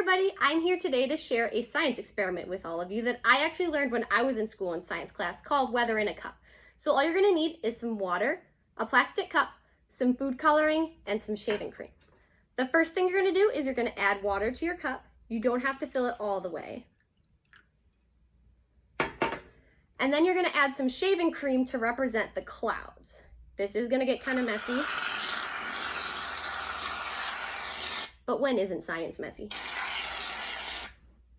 everybody, I'm here today to share a science experiment with all of you that I actually learned when I was in school in science class called Weather in a Cup. So all you're going to need is some water, a plastic cup, some food coloring, and some shaving cream. The first thing you're going to do is you're going to add water to your cup. You don't have to fill it all the way. And then you're going to add some shaving cream to represent the clouds. This is going to get kind of messy. But when isn't science messy?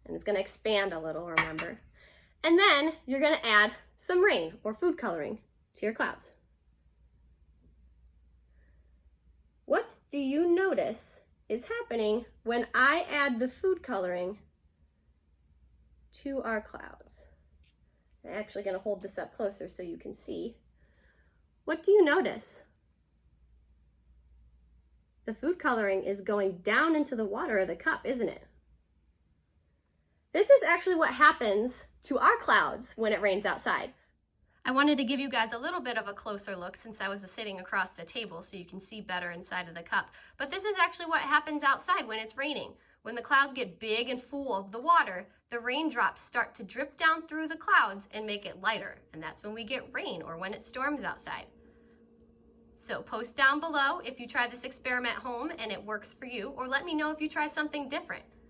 And it's going to expand a little, remember. And then you're going to add some rain or food coloring to your clouds. What do you notice is happening when I add the food coloring to our clouds? I'm actually going to hold this up closer so you can see. What do you notice? The food coloring is going down into the water of the cup, isn't it? This is actually what happens to our clouds when it rains outside. I wanted to give you guys a little bit of a closer look since I was sitting across the table so you can see better inside of the cup. But this is actually what happens outside when it's raining. When the clouds get big and full of the water, the raindrops start to drip down through the clouds and make it lighter. And that's when we get rain or when it storms outside. So post down below if you try this experiment home and it works for you, or let me know if you try something different.